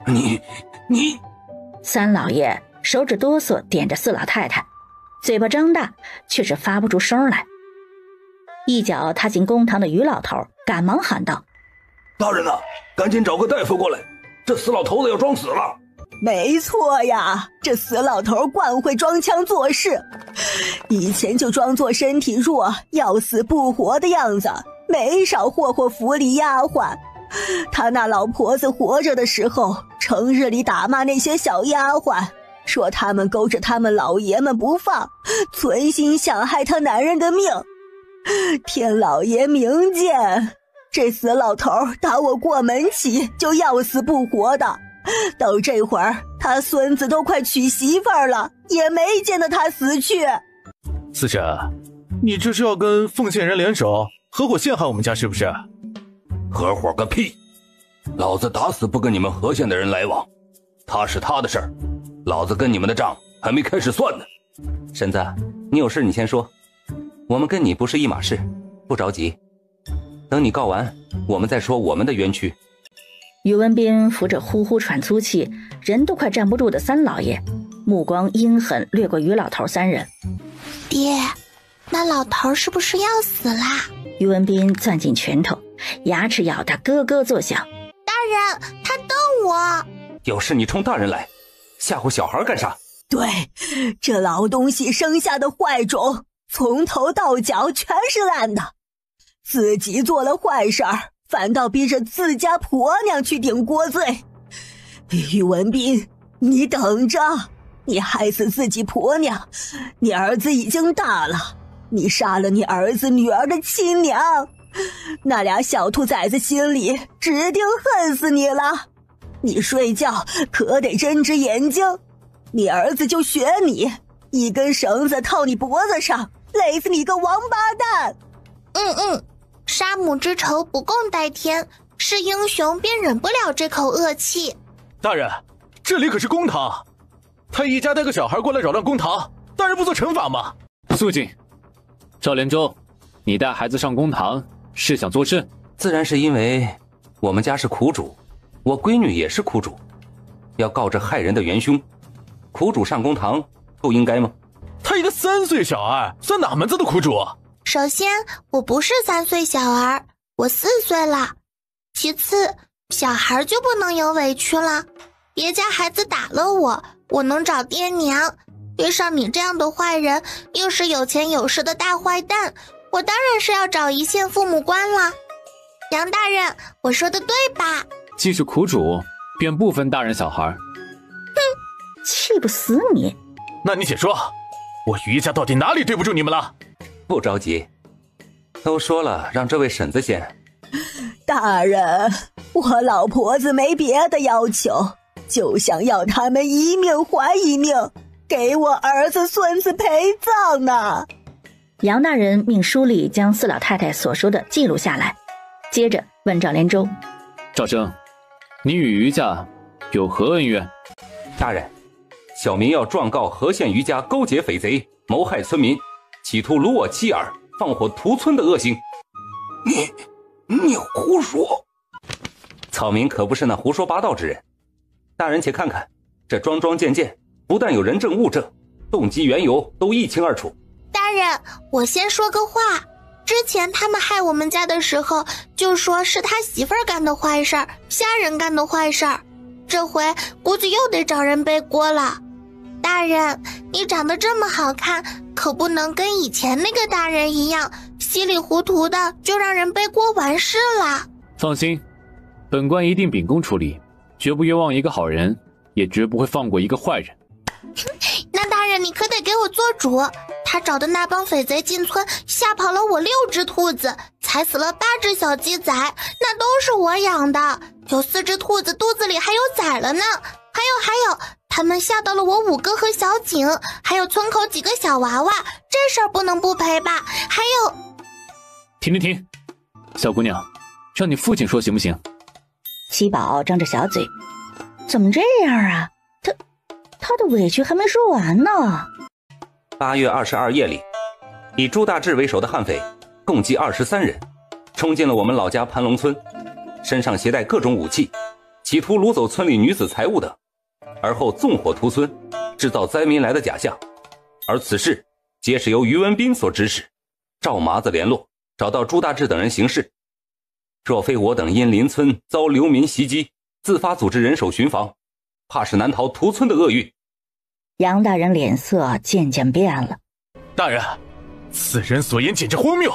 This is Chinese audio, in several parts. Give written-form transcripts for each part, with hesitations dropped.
你……三老爷手指哆嗦点着四老太太，嘴巴张大，却是发不出声来。一脚踏进公堂的于老头赶忙喊道：大人呐，赶紧找个大夫过来，这死老头子要装死了。没错呀，这死老头惯会装腔作势，以前就装作身体弱要死不活的样子，没少霍霍府里丫鬟。他那老婆子活着的时候，成日里打骂那些小丫鬟，说他们勾着他们老爷们不放，存心想害他男人的命。天老爷明鉴，这死老头打我过门起就要死不活的，到这会儿他孙子都快娶媳妇儿了，也没见得他死去。司神，你这是要跟凤县人联手合伙陷害我们家是不是？合伙个屁，老子打死不跟你们河县的人来往，他是他的事儿，老子跟你们的账还没开始算呢。婶子，你有事你先说，我们跟你不是一码事，不着急，等你告完我们再说我们的冤屈。于文斌扶着呼呼喘粗气，人都快站不住的三老爷，目光阴狠掠过于老头三人。爹，那老头是不是要死啦？于文斌攥紧拳头，牙齿咬得咯咯作响。大人，他瞪我。有事你冲大人来，吓唬小孩干啥？对，这老东西生下的坏种，从头到脚全是烂的，自己做了坏事儿，反倒逼着自家婆娘去顶锅罪。于文斌，你等着，你害死自己婆娘，你儿子已经大了，你杀了你儿子女儿的亲娘，那俩小兔崽子心里指定恨死你了。你睡觉可得睁只眼睛，你儿子就学你，一根绳子套你脖子上，累死你个王八蛋。杀母之仇不共戴天，是英雄便忍不了这口恶气。大人，这里可是公堂，他一家带个小孩过来扰乱公堂，大人不做惩罚吗？肃静！赵连州，你带孩子上公堂是想作甚？自然是因为我们家是苦主，我闺女也是苦主，要告这害人的元凶，苦主上公堂不应该吗？他一个3岁小孩算哪门子的苦主？首先，我不是3岁小儿，我4岁了。其次，小孩就不能有委屈了。别家孩子打了我，我能找爹娘。遇上你这样的坏人，又是有钱有势的大坏蛋，我当然是要找一线父母官了。杨大人，我说的对吧？既是苦主，便不分大人小孩。气不死你！那你且说，我于家到底哪里对不住你们了？不着急，都说了让这位婶子先。大人，我老婆子没别的要求，就想要他们一命还一命，给我儿子孙子陪葬呢。杨大人命书吏将四老太太所说的记录下来，接着问赵连州：赵生，你与于家有何恩怨？大人，小民要状告河县于家勾结匪贼，谋害村民，企图掳我妻儿，放火屠村的恶行。你胡说！草民可不是那胡说八道之人。大人且看看，这桩桩件件不但有人证物证，动机缘由都一清二楚。大人，我先说个话，之前他们害我们家的时候，就说是他媳妇儿干的坏事儿，瞎人干的坏事儿，这回估计又得找人背锅了。大人，你长得这么好看，可不能跟以前那个大人一样，稀里糊涂的就让人背锅完事了。放心，本官一定秉公处理，绝不冤枉一个好人，也绝不会放过一个坏人。那大人你可得给我做主，他找的那帮匪贼进村，吓跑了我6只兔子，踩死了8只小鸡仔，那都是我养的，有4只兔子肚子里还有崽了呢。还有，他们吓到了我5哥和小景，还有村口几个小娃娃，这事儿不能不赔吧？还有……停！小姑娘，让你父亲说行不行？七宝张着小嘴，怎么这样啊？他的委屈还没说完呢。8月22夜里，以朱大志为首的悍匪共计23人，冲进了我们老家盘龙村，身上携带各种武器，企图掳走村里女子财物等，而后纵火屠村，制造灾民来的假象。而此事皆是由于文斌所指使，赵麻子联络，找到朱大志等人行事。若非我等因邻村遭流民袭击，自发组织人手巡防，怕是难逃屠村的厄运。杨大人脸色渐渐变了。大人，此人所言简直荒谬。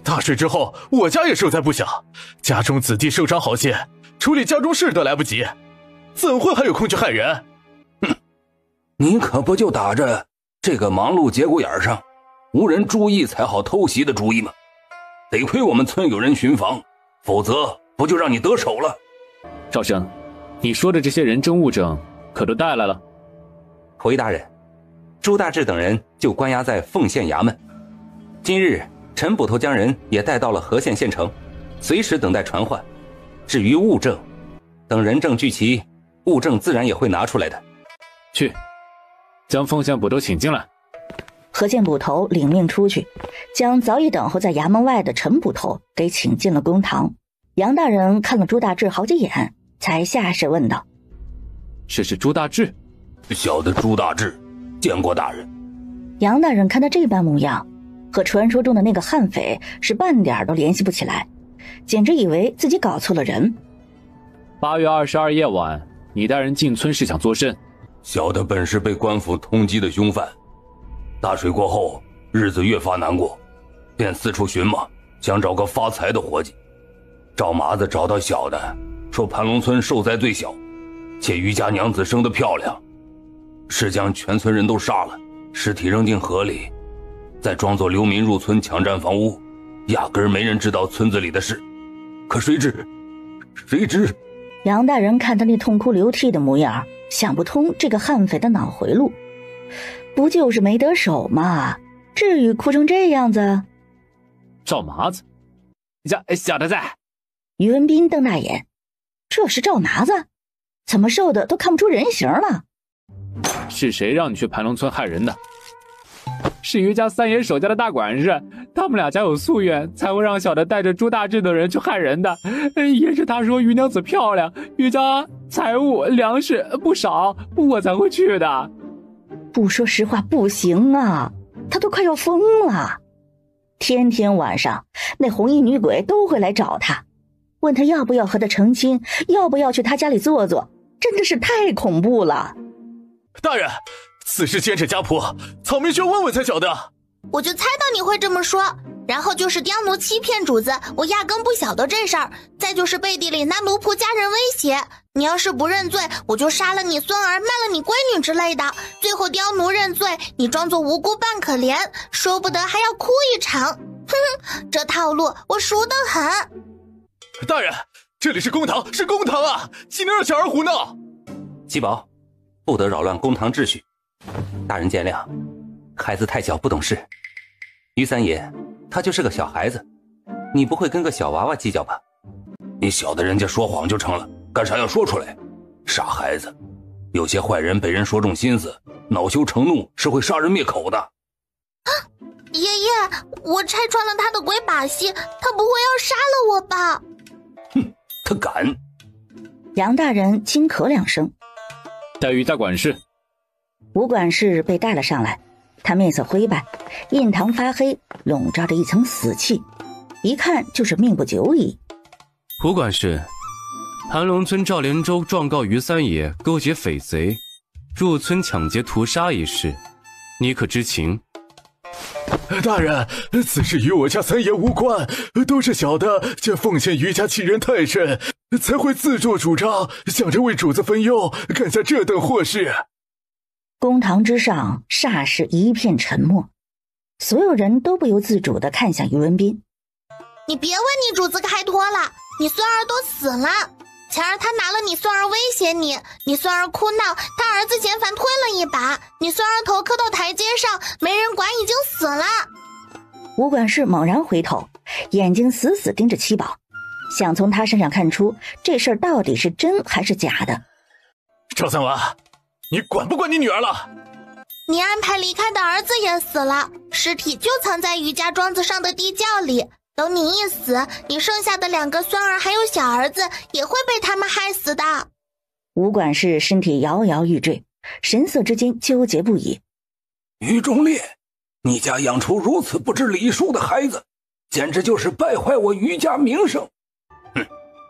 大水之后，我家也受灾不小，家中子弟受伤好些，处理家中事都来不及，怎会还有空去害人？哼，你可不就打着这个忙碌节骨眼上，无人注意才好偷袭的主意吗？得亏我们村有人巡防，否则不就让你得手了？赵生，你说的这些人证物证可都带来了？回大人，朱大志等人就关押在凤县衙门。今日陈捕头将人也带到了和县县城，随时等待传唤。至于物证，等人证俱齐，物证自然也会拿出来的。去，将凤县捕头请进来。和县捕头领命出去，将早已等候在衙门外的陈捕头给请进了公堂。杨大人看了朱大志好几眼，才下士问道：“这是朱大志？”“小的朱大志，见过大人。”杨大人看他这般模样，和传说中的那个悍匪是半点都联系不起来，简直以为自己搞错了人。8月22夜晚，你带人进村是想作甚？小的本是被官府通缉的凶犯，大水过后，日子越发难过，便四处寻摸，想找个发财的活计。赵麻子找到小的，说盘龙村受灾最小，且余家娘子生得漂亮，是将全村人都杀了，尸体扔进河里，再装作流民入村抢占房屋，压根儿没人知道村子里的事。可谁知杨大人看他那痛哭流涕的模样，想不通这个悍匪的脑回路。不就是没得手吗？至于哭成这样子？赵麻子，小的在。于文斌瞪大眼，这是赵麻子？怎么瘦的都看不出人形了？是谁让你去盘龙村害人的？是于家三爷手下的大管事，他们俩家有夙愿，才会让小的带着朱大志的人去害人的。也是他说于娘子漂亮，于家财物粮食不少，我才会去的。不说实话不行啊，他都快要疯了。天天晚上那红衣女鬼都会来找他，问他要不要和他成亲，要不要去他家里坐坐，真的是太恐怖了。大人，此事牵扯家谱，草民需要问问才晓得。我就猜到你会这么说。然后就是刁奴欺骗主子，我压根不晓得这事儿。再就是背地里拿奴仆家人威胁，你要是不认罪，我就杀了你孙儿，卖了你闺女之类的。最后刁奴认罪，你装作无辜扮可怜，说不得还要哭一场。哼，这套路我熟得很。大人，这里是公堂，是公堂啊，岂能让小儿胡闹？七宝，不得扰乱公堂秩序。大人见谅，孩子太小不懂事。于三爷，他就是个小孩子，你不会跟个小娃娃计较吧？你晓得人家说谎就成了，干啥要说出来？傻孩子，有些坏人被人说中心思，恼羞成怒是会杀人灭口的。啊，爷爷，我拆穿了他的鬼把戏，他不会要杀了我吧？哼，他敢！杨大人轻咳两声，带于大管事。吴管事被带了上来，他面色灰白，印堂发黑，笼罩着一层死气，一看就是命不久矣。吴管事，盘龙村赵连洲状告于三爷勾结匪贼，入村抢劫屠杀一事，你可知情？大人，此事与我家三爷无关，都是小的这奉献于家欺人太甚，才会自作主张，想着为主子分忧，干下这等祸事。公堂之上霎时一片沉默，所有人都不由自主地看向于文斌。你别为你主子开脱了，你孙儿都死了，前儿他拿了你孙儿威胁你，你孙儿哭闹，他儿子嫌烦推了一把，你孙儿头磕到台阶上，没人管，已经死了。吴管事猛然回头，眼睛死死盯着七宝，想从他身上看出这事儿到底是真还是假的。赵三娃，你管不管你女儿了？你安排离开的儿子也死了，尸体就藏在余家庄子上的地窖里，等你一死，你剩下的2个孙儿还有小儿子也会被他们害死的。吴管事身体摇摇欲坠，神色之间纠结不已。于忠烈，你家养出如此不知礼数的孩子，简直就是败坏我于家名声。哼，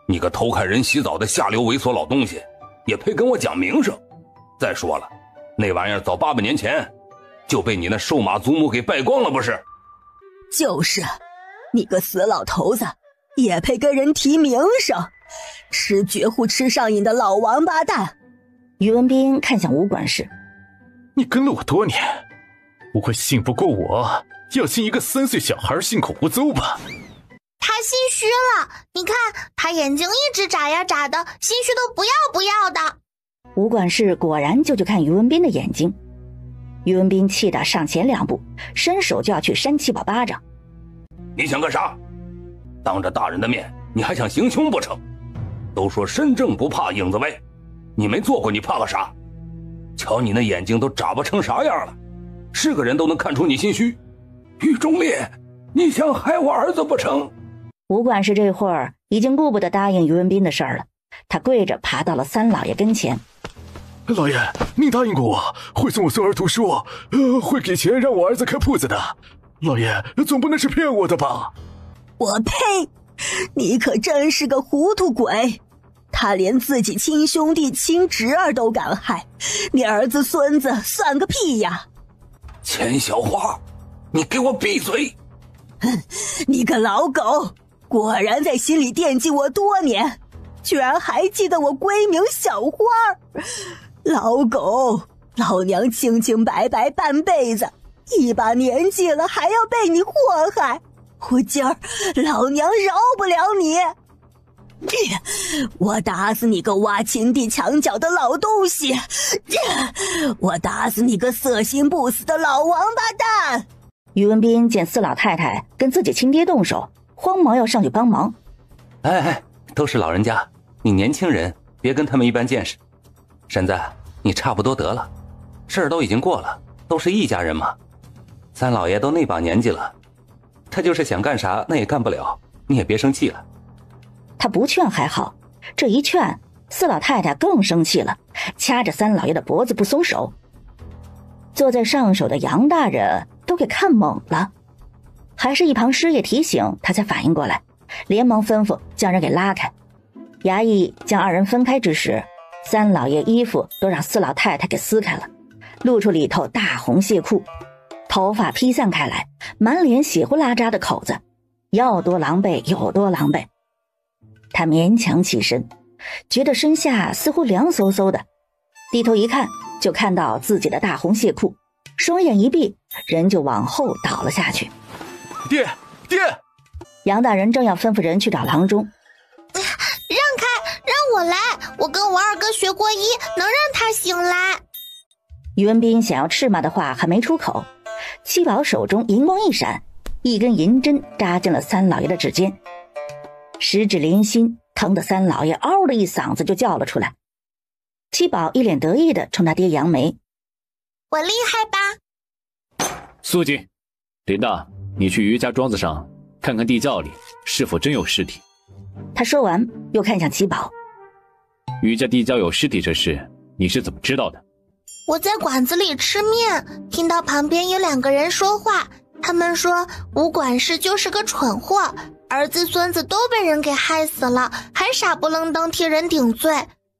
你个偷看人洗澡的下流猥琐老东西，也配跟我讲名声？再说了，那玩意儿早800年前就被你那瘦马祖母给败光了，不是？就是，你个死老头子，也配跟人提名声？吃绝户吃上瘾的老王八蛋！于文斌看向吴管事，你跟了我多年，不会信不过我，要信一个3岁小孩信口胡诌吧？他心虚了，你看他眼睛一直眨呀眨的，心虚都不要的。吴管事果然就去看于文斌的眼睛。于文斌气得上前2步，伸手就要去扇七宝巴掌。你想干啥？当着大人的面，你还想行凶不成？都说身正不怕影子歪，你没做过，你怕个啥？瞧你那眼睛都眨巴成啥样了，是个人都能看出你心虚。于忠烈，你想害我儿子不成？吴管事这会儿已经顾不得答应于文斌的事儿了，他跪着爬到了三老爷跟前。老爷，您答应过我会送我孙儿读书，会给钱让我儿子开铺子的。老爷总不能是骗我的吧？我呸！你可真是个糊涂鬼！他连自己亲兄弟亲侄儿都敢害，你儿子孙子算个屁呀！钱小花，你给我闭嘴！你个老狗，果然在心里惦记我多年，居然还记得我闺名小花。老狗，老娘清清白白半辈子，一把年纪了还要被你祸害，我今儿老娘饶不了你！我打死你个挖秦地墙角的老东西！我打死你个色心不死的老王八蛋！于文斌见四老太太跟自己亲爹动手，慌忙要上去帮忙。哎，都是老人家，你年轻人别跟他们一般见识。婶子，你差不多得了，事儿都已经过了，都是一家人嘛。三老爷都那把年纪了，他就是想干啥那也干不了，你也别生气了。他不劝还好，这一劝，四老太太更生气了，掐着三老爷的脖子不松手。坐在上手的杨大人都给看懵了，还是一旁师爷提醒他才反应过来，连忙吩咐将人给拉开。衙役将二人分开之时，三老爷衣服都让四老太太给撕开了，露出里头大红蟹裤，头发披散开来，满脸血呼啦喳的口子，要多狼狈有多狼狈。他勉强起身，觉得身下似乎凉飕飕的，低头一看，就看到自己的大红蟹裤，双眼一闭，人就往后倒了下去。爹！杨大人正要吩咐人去找郎中，让开，让我来，我跟我二哥学过医，能让他醒来。于文斌想要斥骂的话还没出口，七宝手中银光一闪，一根银针扎进了三老爷的指尖，十指连心，疼得三老爷嗷的一嗓子就叫了出来。七宝一脸得意的冲他爹扬眉：我厉害吧？肃静！林大，你去余家庄子上看看地窖里是否真有尸体。他说完又看向七宝：余家地窖有尸体这事你是怎么知道的？我在馆子里吃面，听到旁边有2个人说话，他们说吴管事就是个蠢货，儿子孙子都被人给害死了，还傻不愣登替人顶罪，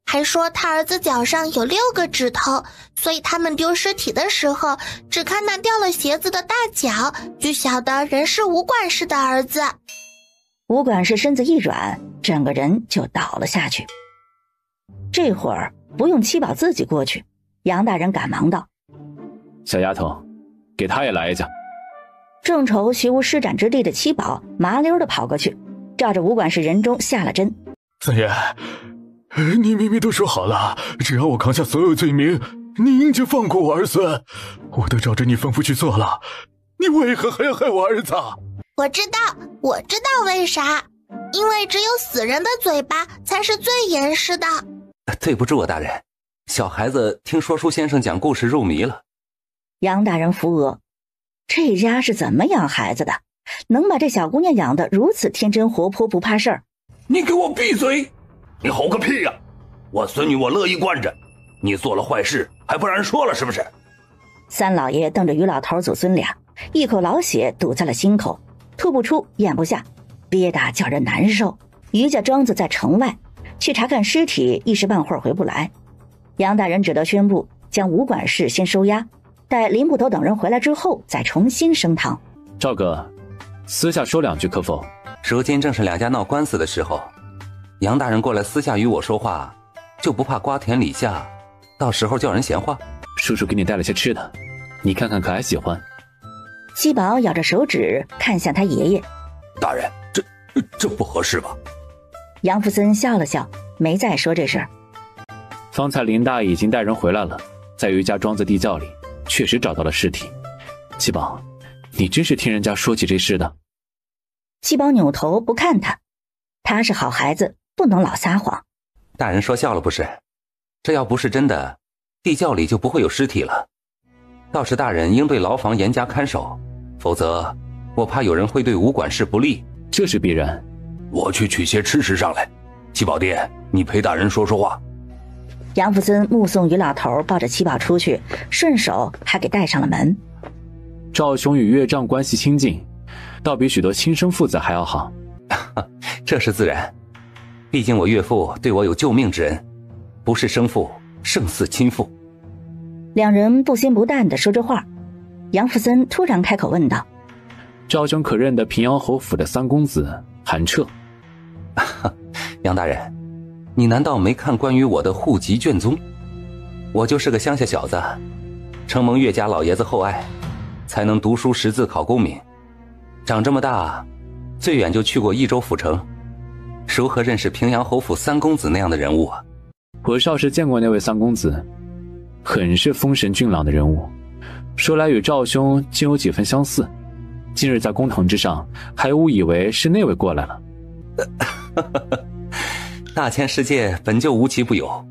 还说他儿子脚上有6个指头，所以他们丢尸体的时候只看那掉了鞋子的大脚，就晓得人是吴管事的儿子。吴管事身子一软，整个人就倒了下去。这会儿不用七宝自己过去，杨大人赶忙道：小丫头，给他也来一架。正愁学无施展之地的七宝麻溜的跑过去，照着吴管事人中下了针。三爷，你明明都说好了，只要我扛下所有罪名，您就放过我儿孙，我都照着你吩咐去做了，你为何还要害我儿子？我知道为啥，因为只有死人的嘴巴才是最严实的。对不住啊，大人，小孩子听说书先生讲故事入迷了。杨大人扶额，这家是怎么养孩子的？能把这小姑娘养得如此天真活泼不怕事儿。你给我闭嘴！你吼个屁呀！我孙女我乐意惯着，你做了坏事还不让人说了是不是？三老爷瞪着于老头祖孙俩，一口老血堵在了心口，吐不出咽不下，憋得叫人难受。于家庄子在城外，去查看尸体一时半会儿回不来。杨大人只得宣布将武管事先收押，待林捕头等人回来之后再重新升堂。赵哥，私下说两句可否？如今正是两家闹官司的时候，杨大人过来私下与我说话，就不怕瓜田李下，到时候叫人闲话？叔叔给你带了些吃的，你看看可还喜欢？七宝咬着手指看向他爷爷。大人，这不合适吧？杨福森笑了笑，没再说这事儿。方才林大已经带人回来了，在于家庄子地窖里确实找到了尸体。七宝，你真是听人家说起这事的？七宝扭头不看他，他是好孩子，不能老撒谎。大人说笑了不是？这要不是真的，地窖里就不会有尸体了。倒是大人应对牢房严加看守，否则我怕有人会对武管事不利。这是必然。我去取些吃食上来。七宝爹，你陪大人说说话。杨福森目送于老头抱着七宝出去，顺手还给带上了门。赵兄与岳丈关系亲近，倒比许多亲生父子还要好。这是自然，毕竟我岳父对我有救命之恩，不是生父胜似亲父。两人不咸不淡地说着话，杨福森突然开口问道：赵兄可认得平阳侯府的三公子韩彻？杨大人，你难道没看关于我的户籍卷宗？我就是个乡下小子，承蒙岳家老爷子厚爱，才能读书识字考功名。长这么大，最远就去过益州府城，如何认识平阳侯府三公子那样的人物啊？我少时见过那位三公子，很是风神俊朗的人物，说来与赵兄竟有几分相似。今日在公堂之上，还误以为是那位过来了。大千世界本就无奇不有，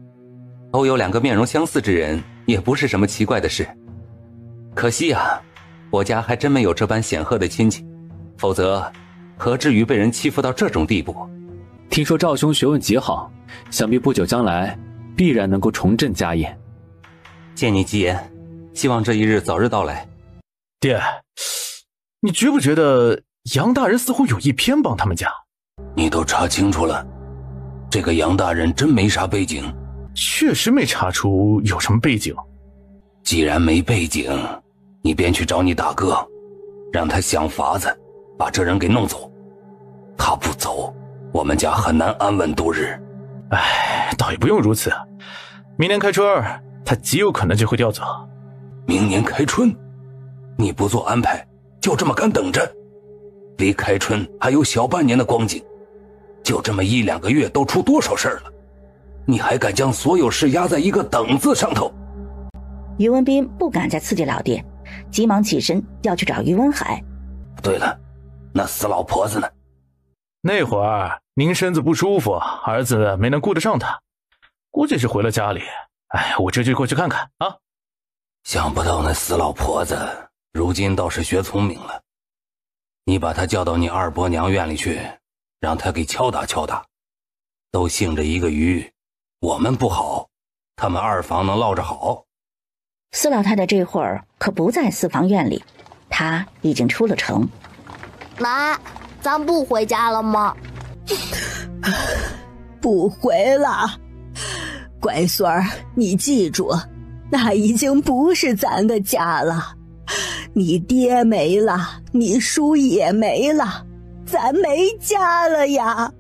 偶有两个面容相似之人，也不是什么奇怪的事。可惜啊，我家还真没有这般显赫的亲戚，否则何至于被人欺负到这种地步？听说赵兄学问极好，想必不久将来必然能够重振家业。见你吉言，希望这一日早日到来。爹，你觉不觉得杨大人似乎有意偏帮他们家？你都查清楚了，这个杨大人真没啥背景。确实没查出有什么背景。既然没背景，你便去找你大哥，让他想法子把这人给弄走。他不走，我们家很难安稳度日。哎，倒也不用如此，明年开春他极有可能就会调走。明年开春？你不做安排，就这么干等着？离开春还有小半年的光景，就这么1-2个月都出多少事儿了？你还敢将所有事压在一个等字上头？于文斌不敢再刺激老爹，急忙起身要去找于文海。对了，那死老婆子呢？那会儿您身子不舒服，儿子没能顾得上他，估计是回了家里。哎，我这就过去看看啊。想不到那死老婆子如今倒是学聪明了，你把她叫到你二伯娘院里去，让她给敲打敲打。都姓着一个于，我们不好，他们二房能落着好。司老太太这会儿可不在四房院里，她已经出了城。妈，咱不回家了吗？不回了。乖孙儿，你记住，那已经不是咱的家了。你爹没了，你叔也没了，咱没家了呀。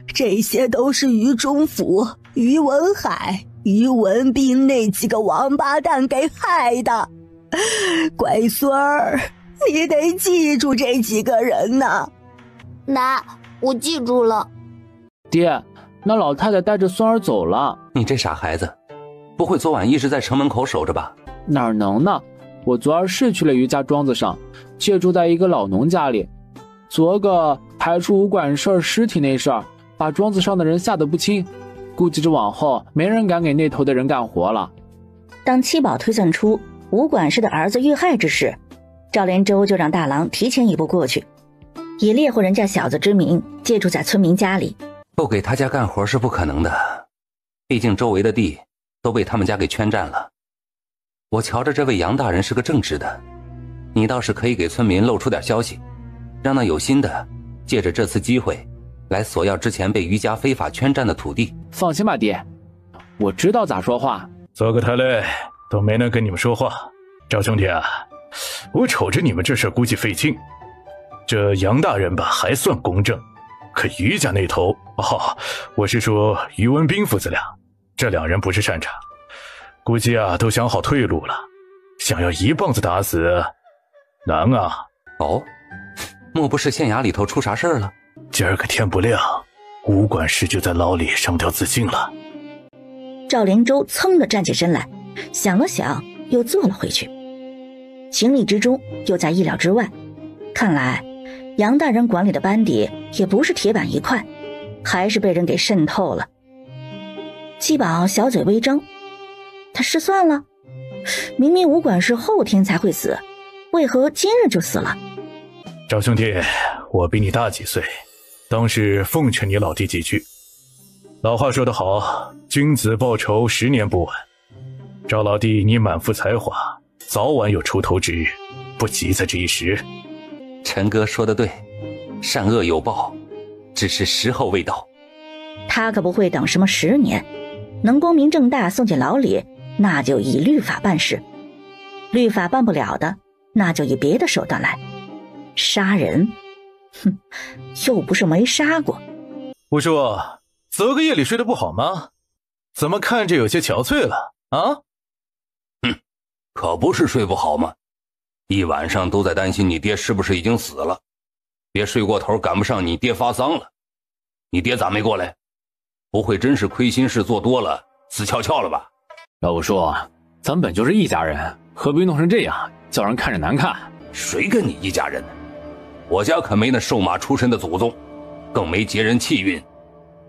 这些都是于中府、于文海、于文斌那几个王八蛋给害的。乖孙儿，你得记住这几个人呢。奶，我记住了。爹，那老太太带着孙儿走了。你这傻孩子，不会昨晚一直在城门口守着吧？哪能呢？我昨儿是去了于家庄子上，借住在一个老农家里。昨个排除武管事儿尸体那事儿，把庄子上的人吓得不轻，估计着往后没人敢给那头的人干活了。当七宝推算出武管事的儿子遇害之事，赵连洲就让大郎提前一步过去，以猎户人家小子之名借住在村民家里。不给他家干活是不可能的，毕竟周围的地都被他们家给圈占了。我瞧着这位杨大人是个正直的，你倒是可以给村民露出点消息，让那有心的借着这次机会来索要之前被余家非法圈占的土地。放心吧爹，我知道咋说话。做个太累都没能跟你们说话。赵兄弟啊，我瞅着你们这事估计费劲。这杨大人吧还算公正，可余家那头我是说余文斌父子俩，这两人不是善茬，估计啊都想好退路了，想要一棒子打死难啊。哦，莫不是县衙里头出啥事儿了？今儿个天不亮，吴管事就在牢里上吊自尽了。赵连洲噌地站起身来，想了想又坐了回去。情理之中又在意料之外，看来杨大人管理的班底也不是铁板一块，还是被人给渗透了。七宝小嘴微张，他失算了？明明吴管事后天才会死，为何今日就死了？赵兄弟，我比你大几岁，当是奉劝你老弟几句。老话说得好，君子报仇10年不晚。赵老弟，你满腹才华，早晚有出头之日，不急在这一时。陈哥说得对，善恶有报，只是时候未到。他可不会等什么10年，能光明正大送进牢里，那就以律法办事，律法办不了的，那就以别的手段来。杀人，哼，又不是没杀过。吴叔，昨个夜里睡得不好吗？怎么看着有些憔悴了啊？可不是睡不好吗？一晚上都在担心你爹是不是已经死了，别睡过头赶不上你爹发丧了。你爹咋没过来？不会真是亏心事做多了死翘翘了吧？老五说，咱本就是一家人，何必弄成这样，叫人看着难看？谁跟你一家人呢？我家可没那瘦马出身的祖宗，更没劫人气运，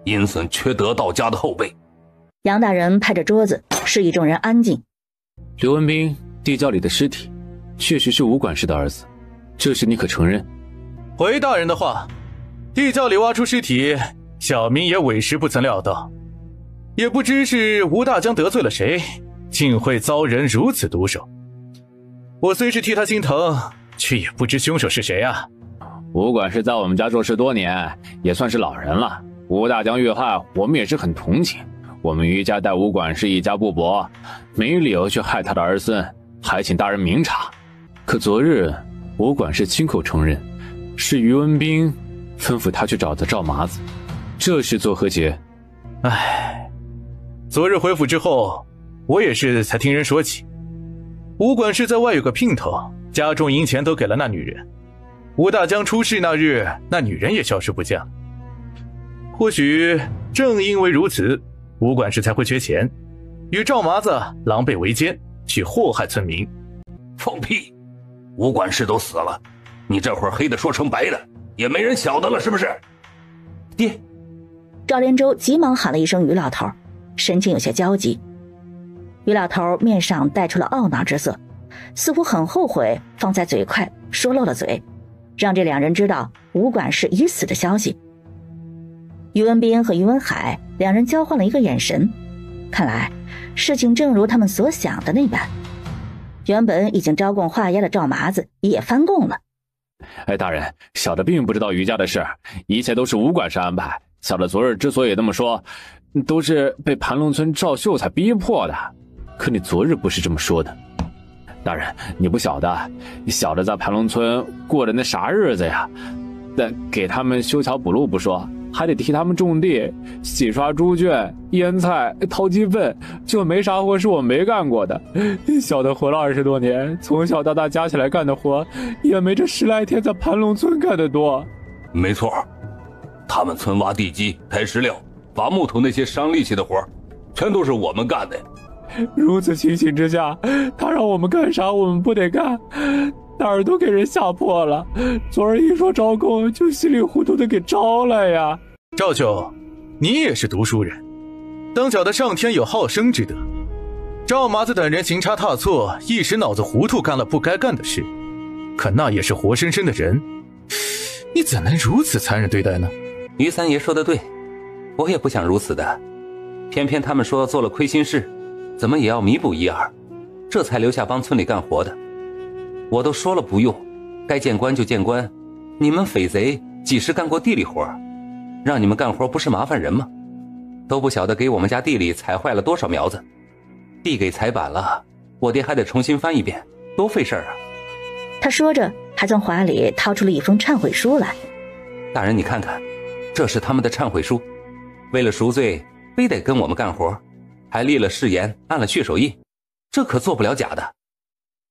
阴损缺德到家的后辈。杨大人拍着桌子示意众人安静。刘文斌地窖里的尸体确实是吴管事的儿子，这事你可承认？回大人的话，地窖里挖出尸体，小民也委实不曾料到，也不知是吴大江得罪了谁，竟会遭人如此毒手。我虽是替他心疼，却也不知凶手是谁啊。吴管事在我们家做事多年，也算是老人了。吴大江遇害，我们也是很同情。我们余家待吴管事一家不薄，没理由去害他的儿孙，还请大人明察。可昨日吴管事亲口承认，是于文斌吩咐他去找的赵麻子，这是作何解？昨日回府之后，我也是才听人说起，吴管事在外有个姘头，家中银钱都给了那女人。吴大江出事那日，那女人也消失不见了。或许正因为如此，吴管事才会缺钱，与赵麻子狼狈为奸，去祸害村民。放屁！吴管事都死了，你这会儿黑的说成白的，也没人晓得了是不是？爹！赵连洲急忙喊了一声于老头，神情有些焦急。于老头面上带出了懊恼之色，似乎很后悔方才嘴快说漏了嘴，让这两人知道吴管事已死的消息。于文斌和于文海两人交换了一个眼神，看来事情正如他们所想的那般，原本已经招供画押的赵麻子也翻供了。大人，小的并不知道余家的事，一切都是吴管事安排。小的昨日之所以这么说，都是被盘龙村赵秀才逼迫的。可你昨日不是这么说的。大人，你不晓得，小的在盘龙村过的那啥日子呀？给他们修桥补路不说，还得替他们种地、洗刷猪圈、腌菜、掏鸡粪，就没啥活是我没干过的。小的活了20多年，从小到大加起来干的活，也没这10来天在盘龙村干的多。没错，他们村挖地基、抬石料、挖木头那些伤力气的活，全都是我们干的。如此情形之下，他让我们干啥我们不得干，哪儿都给人吓破了。昨儿一说招供，就稀里糊涂的给招了呀。赵舅，你也是读书人，当晓得上天有好生之德。赵麻子等人行差踏错，一时脑子糊涂干了不该干的事，可那也是活生生的人，你怎能如此残忍对待呢？于三爷说的对，我也不想如此的，偏偏他们说做了亏心事，怎么也要弥补一二，这才留下帮村里干活的。我都说了不用，该见官就见官，你们匪贼几时干过地里活？让你们干活不是麻烦人吗？都不晓得给我们家地里踩坏了多少苗子，地给踩板了，我爹还得重新翻一遍，多费事儿啊。他说着还从怀里掏出了一封忏悔书来。大人你看看，这是他们的忏悔书，为了赎罪非得跟我们干活，还立了誓言，按了血手印，这可做不了假的。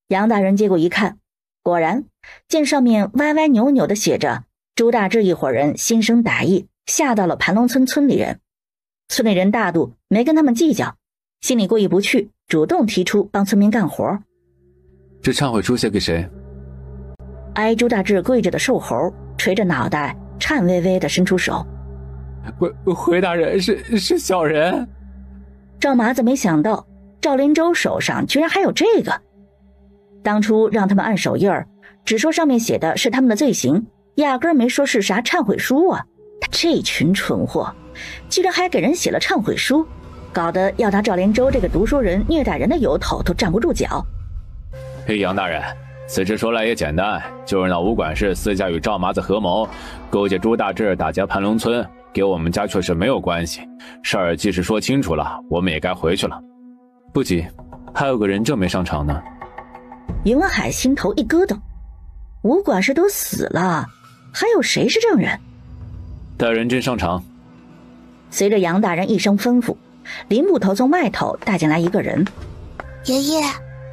杨大人接过一看，果然见上面歪歪扭扭的写着朱大志一伙人心生歹意，吓到了盘龙村村里人。村里人大度，没跟他们计较，心里过意不去，主动提出帮村民干活。这忏悔书写给谁？挨朱大志跪着的瘦猴垂着脑袋，颤巍巍地伸出手。回大人，是小人。赵麻子没想到赵连洲手上居然还有这个，当初让他们按手印儿，只说上面写的是他们的罪行，压根儿没说是啥忏悔书啊。他这群蠢货居然还给人写了忏悔书，搞得要拿赵连洲这个读书人虐待人的由头都站不住脚。嘿，杨大人，此事说来也简单，就是那武管事私下与赵麻子合谋，勾结朱大志打劫盘龙村，给我们家确实没有关系。事儿即使说清楚了，我们也该回去了。不急，还有个人证没上场呢。云文海心头一咯噔，武管事都死了，还有谁是证人？带人证上场。随着杨大人一声吩咐，林捕头从外头带进来一个人。爷爷，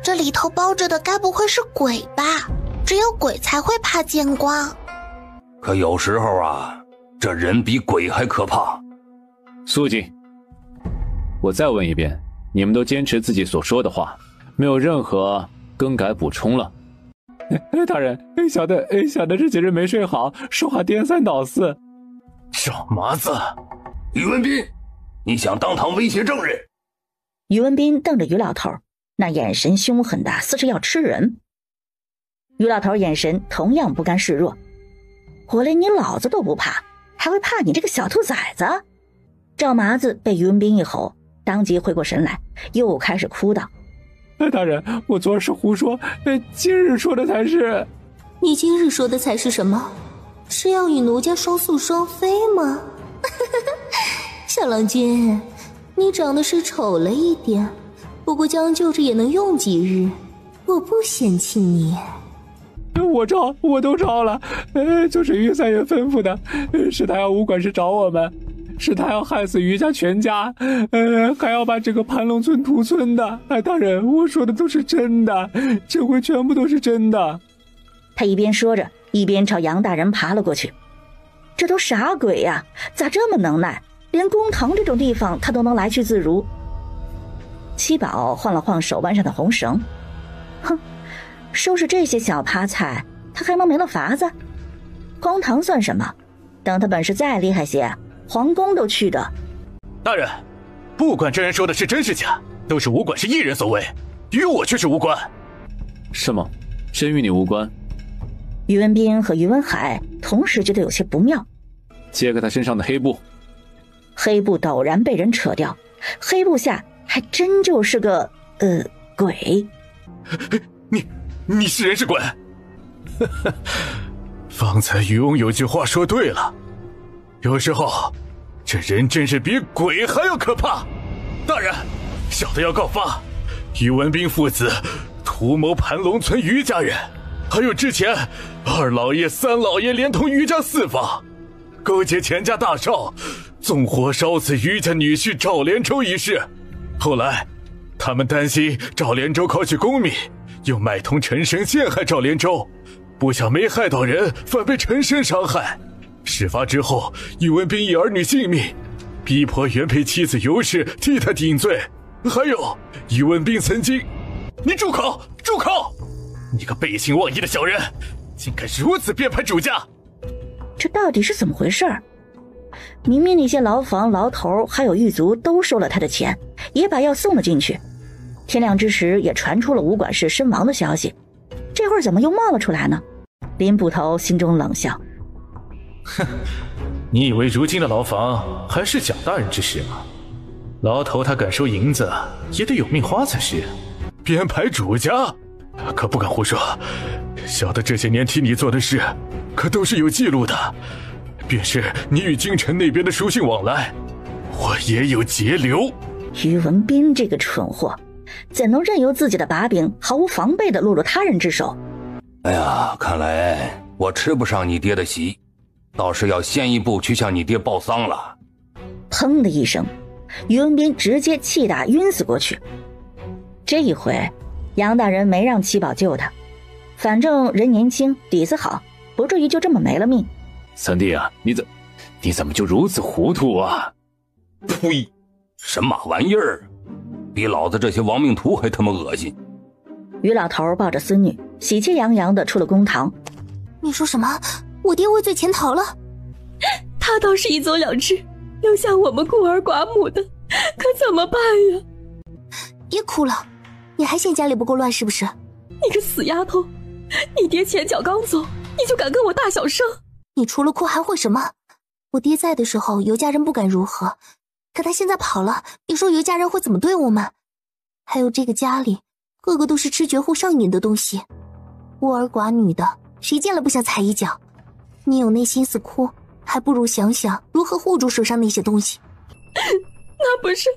这里头包着的该不会是鬼吧？只有鬼才会怕见光。可有时候啊，这人比鬼还可怕。肃静！我再问一遍，你们都坚持自己所说的话，没有任何更改补充了？大人，小的这几日没睡好，说话颠三倒四。赵麻子，于文斌，你想当堂威胁证人？于文斌瞪着于老头，那眼神凶狠的似是要吃人。于老头眼神同样不甘示弱，我连你老子都不怕，还会怕你这个小兔崽子？赵麻子被于文斌一吼，当即回过神来，又开始哭道：大人，我昨儿是胡说，今日说的才是。你今日说的才是什么？是要与奴家双宿双飞吗？小郎君，你长得是丑了一点，不过将就着也能用几日，我不嫌弃你。我都招了，就是于三爷吩咐的，是他要武管事找我们，是他要害死于家全家，还要把整个盘龙村屠村的。大人，我说的都是真的，这回全部都是真的。他一边说着，一边朝杨大人爬了过去。这都啥鬼呀？咋这么能耐？连公堂这种地方他都能来去自如。七宝晃了晃手腕上的红绳，哼，收拾这些小趴菜，他还能没了法子？公堂算什么？等他本事再厉害些，皇宫都去的。大人，不管这人说的是真是假，都是武管事一人所为，与我却是无关。是吗？真与你无关？于文斌和于文海同时觉得有些不妙。揭开他身上的黑布。黑布陡然被人扯掉，黑布下还真就是个鬼。你是人是鬼？方才渔翁有句话说对了，有时候这人真是比鬼还要可怕。大人，小的要告发于文斌父子图谋盘龙村于家人，还有之前二老爷三老爷连同于家四房勾结钱家大少，纵火烧死于家女婿赵连洲一事。后来他们担心赵连洲考取功名，又买通陈生陷害赵连洲，不想没害到人，反被陈生伤害。事发之后，于文斌以儿女性命逼迫原配妻子尤氏替他顶罪。还有于文斌曾经……你住口！住口！你个背信忘义的小人，竟敢如此编排主家！这到底是怎么回事？明明那些牢房、牢头还有狱卒都收了他的钱，也把药送了进去。天亮之时也传出了武管事身亡的消息，这会儿怎么又冒了出来呢？林捕头心中冷笑：哼，你以为如今的牢房还是蒋大人之事吗？牢头他敢收银子，也得有命花才是。编排主家，可不敢胡说。小的这些年替你做的事，可都是有记录的。便是你与京城那边的书信往来，我也有截留。于文斌这个蠢货，怎能任由自己的把柄毫无防备地落入他人之手？哎呀，看来我吃不上你爹的席，倒是要先一步去向你爹报丧了。砰的一声，于文斌直接气打晕死过去。这一回杨大人没让七宝救他，反正人年轻底子好，不至于就这么没了命。三弟啊，你怎么就如此糊涂啊？呸！神马玩意儿，比老子这些亡命徒还他妈恶心。于老头抱着孙女喜气洋洋地出了公堂。你说什么？我爹畏罪潜逃了？他倒是一走了之，留下我们孤儿寡母的，可怎么办呀？别哭了，你还嫌家里不够乱是不是？你个死丫头，你爹前脚刚走，你就敢跟我大小声？你除了哭还会什么？我爹在的时候，尤家人不敢如何，可他现在跑了，你说尤家人会怎么对我们？还有这个家里，个个都是吃绝户上瘾的东西，孤儿寡女的，谁见了不想踩一脚？你有那心思哭，还不如想想如何护住手上那些东西。那不是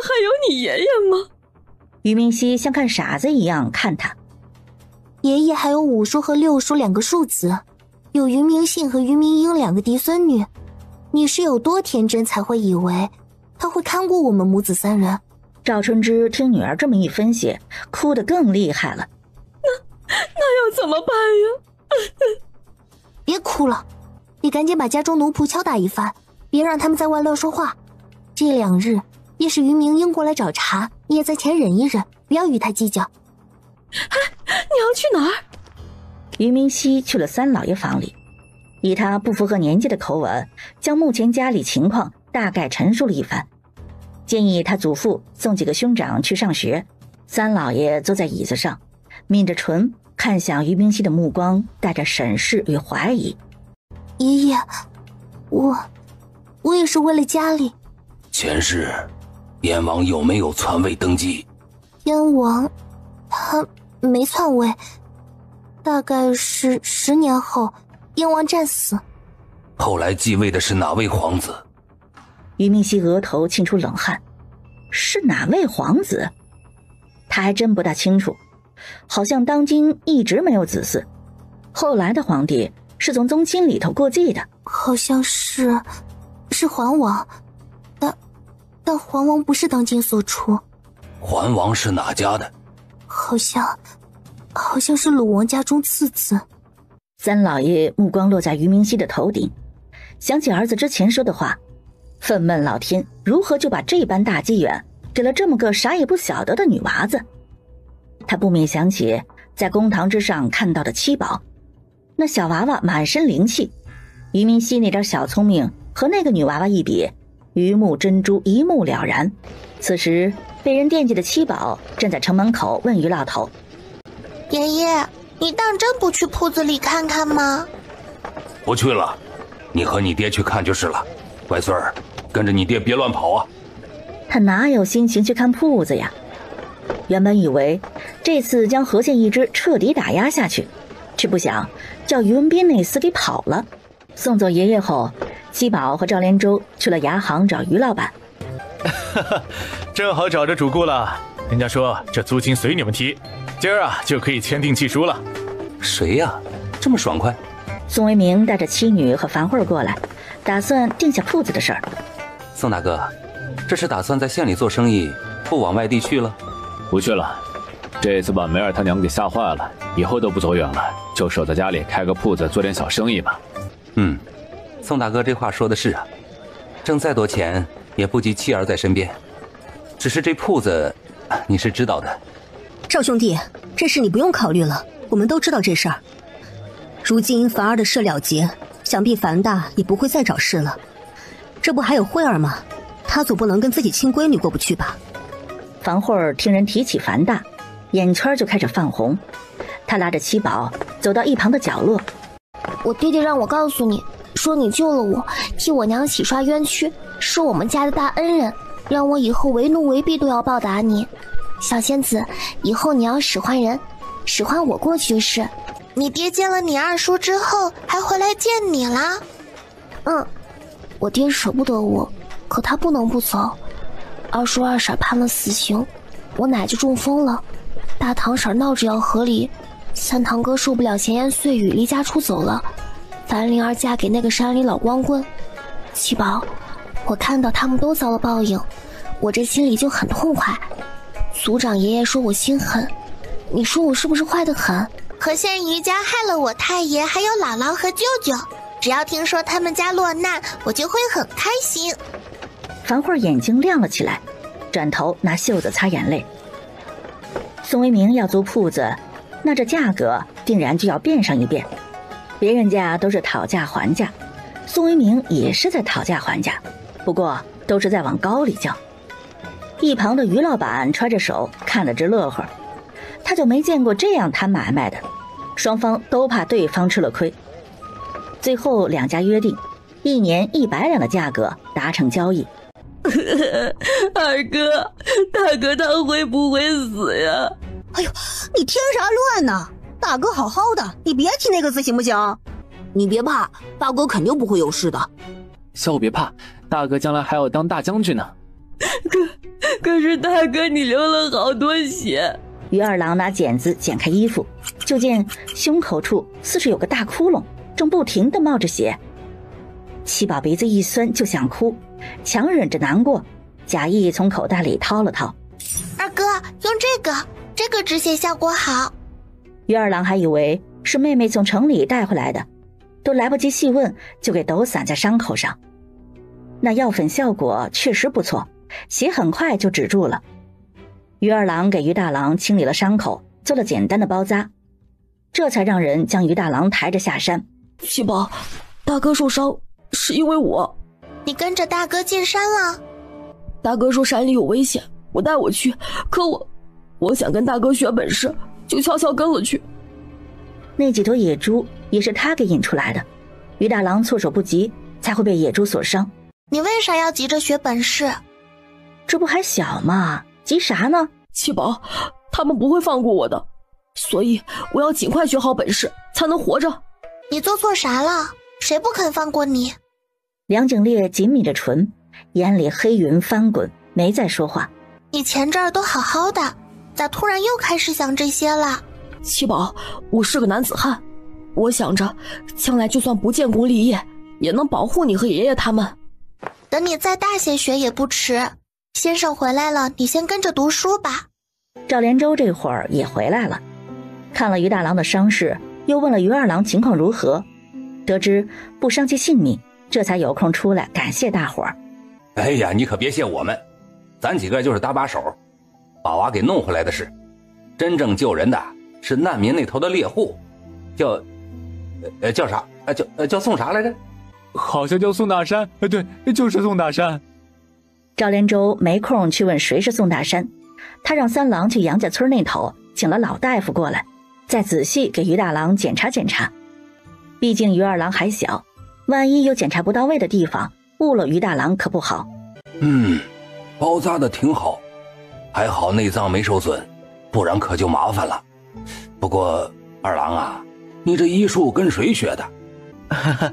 还有你爷爷吗？于明熙像看傻子一样看他。爷爷还有5叔和6叔2个庶子，有于明信和于明英2个嫡孙女，你是有多天真才会以为他会看顾我们母子3人？赵春枝听女儿这么一分析，哭得更厉害了。那要怎么办呀？别哭了，你赶紧把家中奴仆敲打一番，别让他们在外乱说话。这2日也是于明英过来找茬，你也在前忍一忍，不要与他计较。你要去哪儿？于明熙去了三老爷房里，以他不符合年纪的口吻，将目前家里情况大概陈述了一番，建议他祖父送几个兄长去上学。三老爷坐在椅子上，抿着唇，看向于明熙的目光带着审视与怀疑。爷爷，我也是为了家里。前世燕王有没有篡位登基？燕王他没篡位，大概是10年后燕王战死。后来继位的是哪位皇子？于明熙额头沁出冷汗，是哪位皇子？他还真不大清楚，好像当今一直没有子嗣，后来的皇帝是从宗亲里头过继的，好像是桓王，但桓王不是当今所出。桓王是哪家的？好像是鲁王家中次子。三老爷目光落在于明熙的头顶，想起儿子之前说的话，愤懑老天如何就把这般大机缘给了这么个啥也不晓得的女娃子。他不免想起在公堂之上看到的七宝，那小娃娃满身灵气，于明熙那点小聪明和那个女娃娃一比，榆木珍珠一目了然。此时被人惦记的七宝站在城门口问于老头：爷爷，你当真不去铺子里看看吗？不去了，你和你爹去看就是了。乖孙儿，跟着你爹别乱跑啊。他哪有心情去看铺子呀？原本以为这次将何县一支彻底打压下去，却不想叫于文斌那厮给跑了。送走爷爷后，七宝和赵连洲去了牙行找于老板。正好找着主顾了，人家说这租金随你们提，今儿就可以签订契书了。谁呀？这么爽快？宋维明带着妻女和樊慧过来，打算定下铺子的事儿。宋大哥，这是打算在县里做生意，不往外地去了？不去了，这次把梅儿他娘给吓坏了，以后都不走远了，就守在家里开个铺子做点小生意吧。宋大哥这话说的是啊，挣再多钱也不及妻儿在身边，只是这铺子你是知道的。赵兄弟，这事你不用考虑了，我们都知道这事儿。如今樊儿的事了结，想必樊大也不会再找事了。这不还有慧儿吗？他总不能跟自己亲闺女过不去吧？樊慧儿听人提起樊大，眼圈就开始泛红，他拉着七宝走到一旁的角落。我爹爹让我告诉你，说你救了我，替我娘洗刷冤屈，是我们家的大恩人，让我以后为奴为婢都要报答你。小仙子，以后你要使唤人，使唤我过去是。你爹见了你二叔之后还回来见你啦？我爹舍不得我，可他不能不走。二叔二婶判了死刑，我奶就中风了，大堂婶闹着要和离，三堂哥受不了闲言碎语离家出走了，樊灵儿嫁给那个山里老光棍。七宝，我看到他们都遭了报应，我这心里就很痛快。族长爷爷说我心狠，你说我是不是坏得很？何县余家害了我太爷还有姥姥和舅舅，只要听说他们家落难，我就会很开心。樊慧眼睛亮了起来，转头拿袖子擦眼泪。宋为民要租铺子，那这价格定然就要变上一变。别人家都是讨价还价，宋为民也是在讨价还价，不过都是在往高里叫。一旁的于老板揣着手看了直乐呵，他就没见过这样谈买卖的，双方都怕对方吃了亏。最后两家约定1年100两的价格达成交易。二哥，大哥他会不会死呀？哎呦，你添啥乱呢？大哥好好的，你别提那个字行不行？你别怕，大哥肯定不会有事的。小五别怕，大哥将来还要当大将军呢。可是大哥你流了好多血。于二郎拿剪子剪开衣服，就见胸口处似是有个大窟窿，正不停地冒着血。七宝鼻子一酸就想哭，强忍着难过，假意从口袋里掏了掏。二哥，用这个止血效果好。于二郎还以为是妹妹从城里带回来的，都来不及细问，就给抖散在伤口上。那药粉效果确实不错，血很快就止住了。于二郎给于大郎清理了伤口，做了简单的包扎，这才让人将于大郎抬着下山。七宝，大哥受伤是因为我。你跟着大哥进山了？大哥说山里有危险，我带我去，可我想跟大哥学本事，就悄悄跟了去。那几头野猪也是他给引出来的，于大郎措手不及，才会被野猪所伤。你为啥要急着学本事？这不还小吗？急啥呢？七宝，他们不会放过我的，所以我要尽快学好本事，才能活着。你做错啥了？谁不肯放过你？梁景烈紧抿着唇，眼里黑云翻滚，没再说话。你前阵儿都好好的，咋突然又开始想这些了？七宝，我是个男子汉，我想着将来就算不建功立业，也能保护你和爷爷他们。等你再大些学也不迟。先生回来了，你先跟着读书吧。赵连洲这会儿也回来了，看了于大郎的伤势，又问了于二郎情况如何，得知不伤其性命，这才有空出来感谢大伙儿。哎呀，你可别谢我们，咱几个就是搭把手，把娃给弄回来的事。真正救人的是难民那头的猎户，叫啥？叫宋啥来着？好像叫宋大山。对，就是宋大山。赵连洲没空去问谁是宋大山，他让三郎去杨家村那头请了老大夫过来，再仔细给于大郎检查检查。毕竟于二郎还小，万一有检查不到位的地方，误了于大郎可不好。包扎的挺好，还好内脏没受损，不然可就麻烦了。不过二郎啊，你这医术跟谁学的？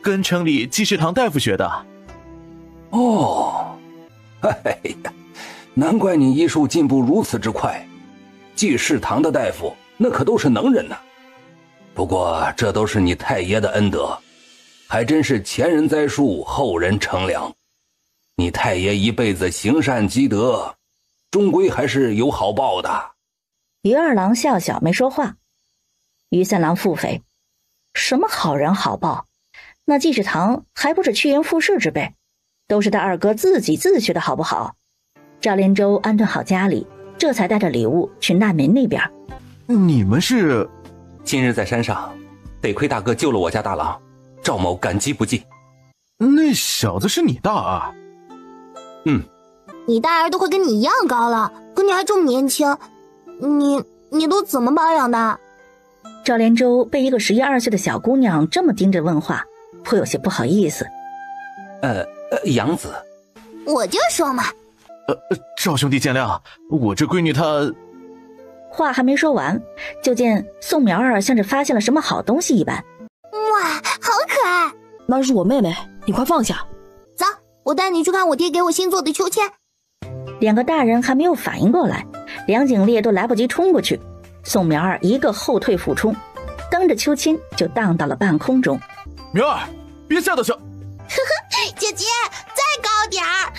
跟城里济世堂大夫学的。哦，哎呀，难怪你医术进步如此之快。济世堂的大夫那可都是能人呐。不过这都是你太爷的恩德，还真是前人栽树，后人乘凉。你太爷一辈子行善积德，终归还是有好报的。于二郎笑笑没说话。于三郎腹诽，什么好人好报？那济世堂还不是趋炎附势之辈，都是他二哥自己自学的好不好？赵连洲安顿好家里，这才带着礼物去难民那边。你们是？今日在山上，得亏大哥救了我家大郎，赵某感激不尽。那小子是你大啊？你大儿都快跟你一样高了，可你还这么年轻，你都怎么保养的？赵连洲被一个11、12岁的小姑娘这么盯着问话，颇有些不好意思。杨子，我就说嘛。赵兄弟见谅，我这闺女她……话还没说完，就见宋苗儿像是发现了什么好东西一般。哇，好可爱！那是我妹妹，你快放下。走，我带你去看我爹给我新做的秋千。两个大人还没有反应过来，梁景烈都来不及冲过去，宋苗儿一个后退俯冲，蹬着秋千就荡到了半空中。苗儿，别吓到小……姐姐，再高点儿！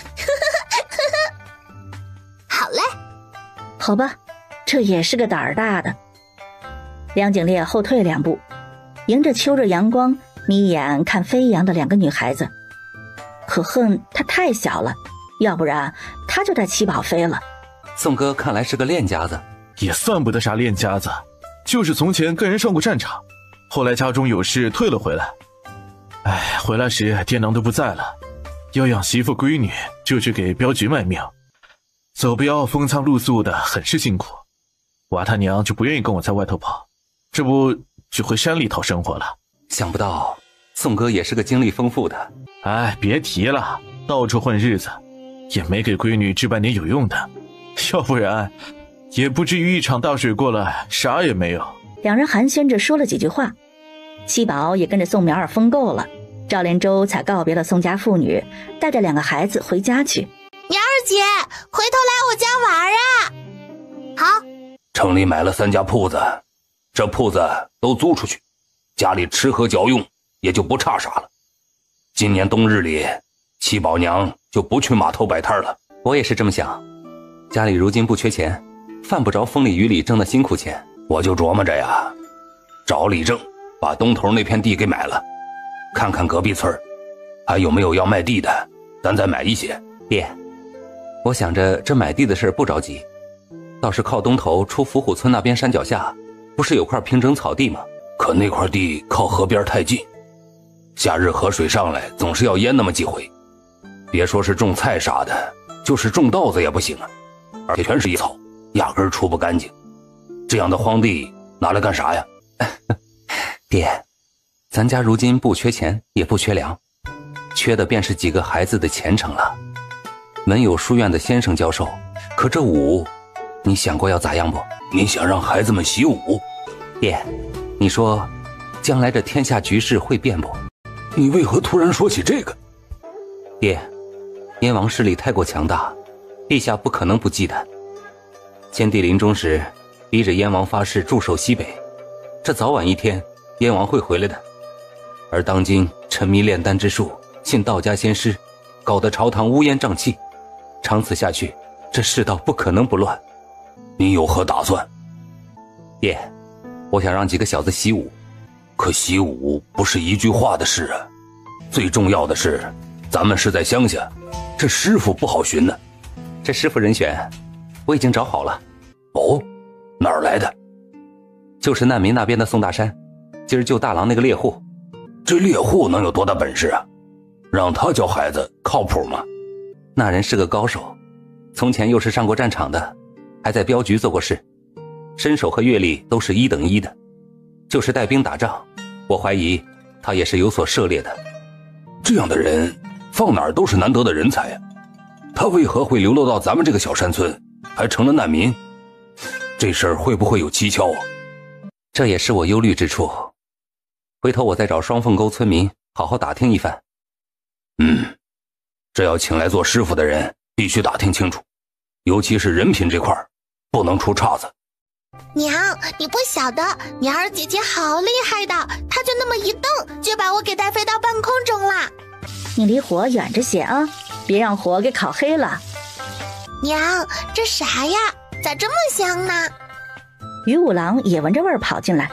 好嘞。好吧，这也是个胆儿大的。梁景烈后退2步，迎着秋日阳光，眯眼看飞扬的两个女孩子。可恨她太小了，要不然她就带七宝飞了。宋哥看来是个练家子。也算不得啥练家子，就是从前跟人上过战场，后来家中有事退了回来。哎，回来时爹娘都不在了，要养媳妇闺女，就去给镖局卖命，走镖风餐露宿的，很是辛苦。娃他娘就不愿意跟我在外头跑，这不就回山里讨生活了。想不到宋哥也是个经历丰富的。哎，别提了，到处混日子，也没给闺女置办点有用的，要不然也不至于一场大水过来啥也没有。两人寒暄着说了几句话，七宝也跟着宋苗儿疯够了，赵连洲才告别了宋家妇女，带着两个孩子回家去。苗儿姐，回头来我家玩啊！好。城里买了3家铺子，这铺子都租出去，家里吃喝嚼用也就不差啥了。今年冬日里，七宝娘就不去码头摆摊了。我也是这么想，家里如今不缺钱，犯不着风里雨里挣的辛苦钱。我就琢磨着呀，找李正把东头那片地给买了，看看隔壁村还有没有要卖地的，咱再买一些。爹，我想着这买地的事不着急，倒是靠东头出伏虎村那边山脚下，不是有块平整草地吗？可那块地靠河边太近，夏日河水上来总是要淹那么几回，别说是种菜啥的，就是种稻子也不行啊，而且全是野草，压根儿除不干净。这样的荒地拿来干啥呀？爹，咱家如今不缺钱也不缺粮，缺的便是几个孩子的前程了。门有书院的先生教授，可这武你想过要咋样不？你想让孩子们习武？爹，你说将来这天下局势会变不？你为何突然说起这个？爹，燕王势力太过强大，陛下不可能不忌惮。先帝临终时逼着燕王发誓驻守西北，这早晚一天燕王会回来的。而当今沉迷炼丹之术，信道家仙师，搞得朝堂乌烟瘴气，长此下去，这世道不可能不乱。你有何打算？爹，我想让几个小子习武。可习武不是一句话的事啊，最重要的是咱们是在乡下，这师傅不好寻呢。这师傅人选我已经找好了。哦，哪儿来的？就是难民那边的宋大山，今儿救大郎那个猎户。这猎户能有多大本事啊？让他教孩子靠谱吗？那人是个高手，从前又是上过战场的，还在镖局做过事，身手和阅历都是1等1的。就是带兵打仗，我怀疑他也是有所涉猎的。这样的人放哪儿都是难得的人才呀，他为何会流落到咱们这个小山村，还成了难民？这事儿会不会有蹊跷啊？这也是我忧虑之处，回头我再找双凤沟村民好好打听一番。这要请来做师傅的人必须打听清楚，尤其是人品这块不能出岔子。娘，你不晓得，苗儿姐姐好厉害的，她就那么一蹬，就把我给带飞到半空中啦。你离火远着些啊，别让火给烤黑了。娘，这啥呀？咋这么香呢？于五郎也闻着味儿跑进来，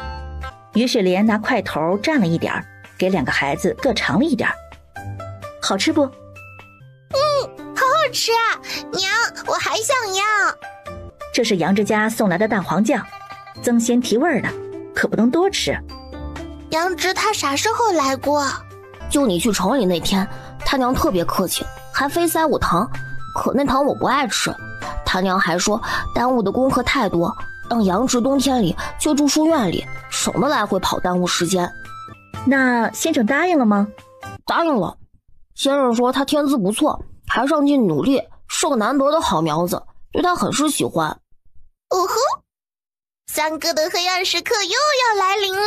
于雪莲拿筷头蘸了一点，给两个孩子各尝了一点。好吃不？好好吃啊！娘，我还想要。这是杨之家送来的蛋黄酱，增鲜提味的，可不能多吃。杨直他啥时候来过？就你去城里那天，他娘特别客气，还非塞我糖，可那糖我不爱吃。他娘还说耽误的功课太多，让杨直冬天里就住书院里，省得来回跑耽误时间。那先生答应了吗？答应了。先生说他天资不错，还上进努力，是个难得的好苗子，对他很是喜欢。哦吼，三哥的黑暗时刻又要来临了。